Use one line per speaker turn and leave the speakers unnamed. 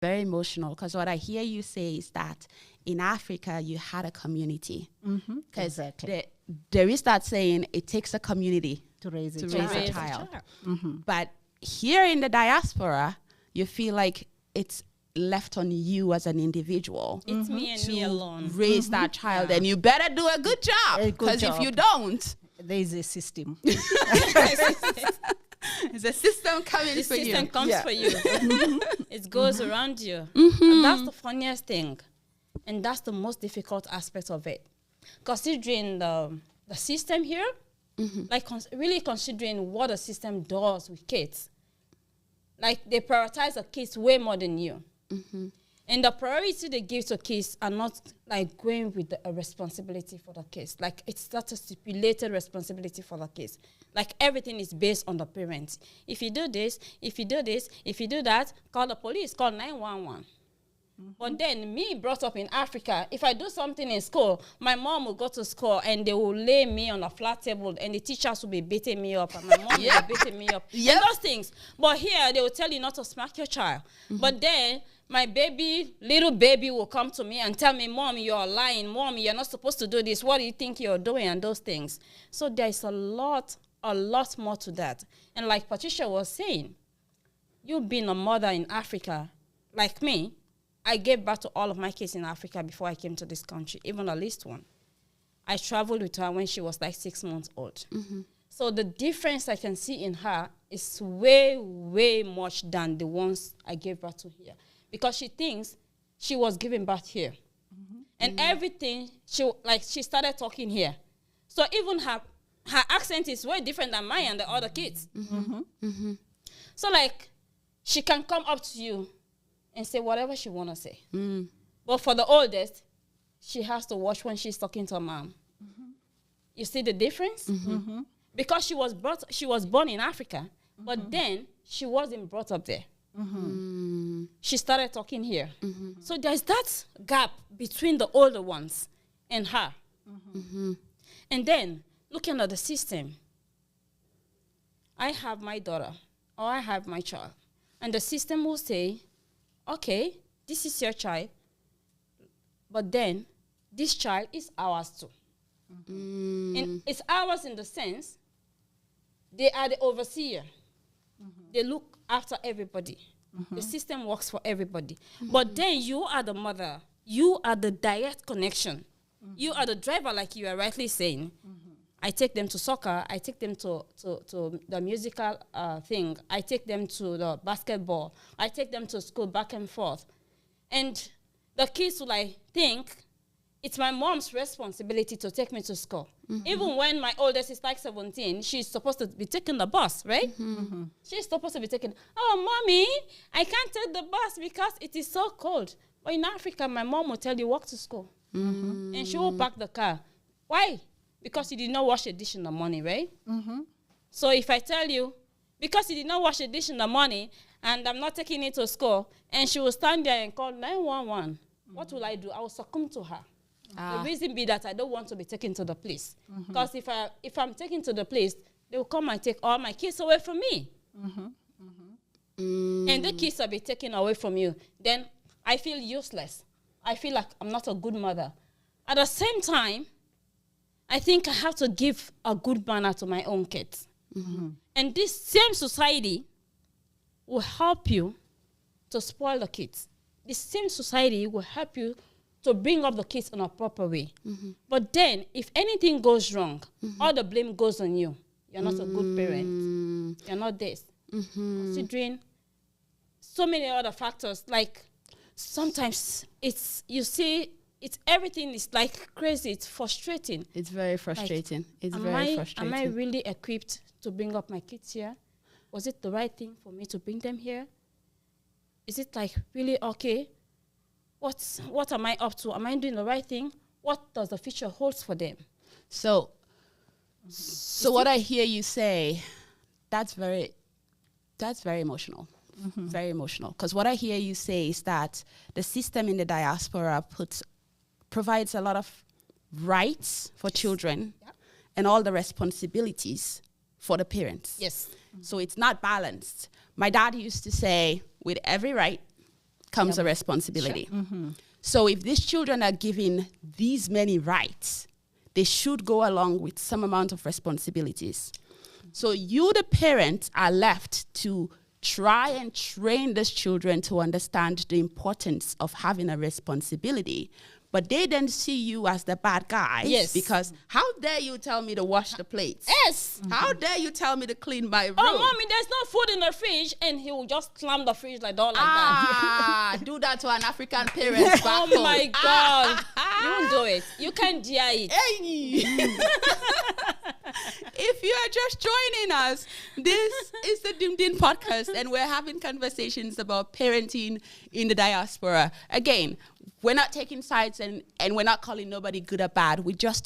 Very emotional, because what I hear you say is that in Africa you had a community. Because there is that saying, it takes a community
to raise a
child. But here in the diaspora, you feel like it's left on you as an individual.
It's me and me alone.
Raise that child, and you better do a good job. Because if you don't,
there is a system.
It's a system coming for you.
The system comes for you. It goes around you. And that's the funniest thing. And that's the most difficult aspect of it. Considering the system here, like really considering what the system does with kids. Like, they prioritize the kids way more than you. And the priority they give to kids are not like going with a responsibility for the kids. Like, it's not a stipulated responsibility for the kids. Like, everything is based on the parents. If you do this, if you do this, if you do that, call the police, call 911. But then, me brought up in Africa, if I do something in school, my mom will go to school and they will lay me on a flat table and the teachers will be beating me up and my mom will be beating me up. And those things. But here, they will tell you not to smack your child. But then, my little baby will come to me and tell me, Mom, you're lying. Mom, you're not supposed to do this. What do you think you're doing? And those things. So there's a lot more to that. And like Patricia was saying, you being a mother in Africa, like me, I gave birth to all of my kids in Africa before I came to this country, even the least one. I traveled with her when she was like 6 months old. So the difference I can see in her is way, way much than the ones I gave birth to here. Because she thinks she was giving birth here. And everything, she started talking here. So even her accent is way different than mine and the other kids. So like, she can come up to you and say whatever she want to say. But for the oldest, she has to watch when she's talking to her mom. You see the difference? Because she was born in Africa, but then she wasn't brought up there. She started talking here. So there's that gap between the older ones and her. And then, looking at the system, I have my daughter or I have my child. And the system will say, okay, this is your child, but then this child is ours too. And it's ours in the sense, they are the overseer. They look after everybody. The system works for everybody. But then you are the mother. You are the direct connection. You are the driver, like you are rightly saying. I take them to soccer. I take them to the musical thing. I take them to the basketball. I take them to school back and forth. And the kids will think it's my mom's responsibility to take me to school. Even when my oldest is like 17, she's supposed to be taking the bus, right? She's supposed to be taking, oh, Mommy, I can't take the bus because it is so cold. But in Africa, my mom will tell you, walk to school. And she will park the car. Why? Because you did not wash the dish in the morning, right? So if I tell you, because you did not wash the dish in the morning, and I'm not taking it to school, and she will stand there and call 911, what will I do? I will succumb to her. The reason be that I don't want to be taken to the police. Because if I'm taken to the police, they will come and take all my kids away from me. And the kids will be taken away from you. Then I feel useless. I feel like I'm not a good mother. At the same time, I think I have to give a good manner to my own kids. And this same society will help you to spoil the kids. The same society will help you to bring up the kids in a proper way. But then, if anything goes wrong, all the blame goes on you. You're not a good parent. You're not this. Considering so many other factors, like sometimes everything is like crazy. It's frustrating.
It's very frustrating.
Like, am I really equipped to bring up my kids here? Was it the right thing for me to bring them here? Is it like really okay? What am I up to? Am I doing the right thing? What does the future hold for them?
So what I hear you say, that's very emotional. Very emotional. Because what I hear you say is that the system in the diaspora provides a lot of rights for children and all the responsibilities for the parents.
Yes.
So it's not balanced. My dad used to say, with every right comes a responsibility. Sure. So if these children are given these many rights, they should go along with some amount of responsibilities. So you, the parents, are left to try and train these children to understand the importance of having a responsibility. But they then see you as the bad guy.
Yes.
Because how dare you tell me to wash the plates?
Yes.
How dare you tell me to clean my room?
Oh, mommy, there's no food in the fridge. And he will just slam the fridge like that. That.
Do that to an African parent.
Oh, my God. You won't do it. You can't dare it.
Hey. If you are just joining us, this is the Dim Dim podcast, and we're having conversations about parenting in the diaspora. Again, we're not taking sides and we're not calling nobody good or bad. We just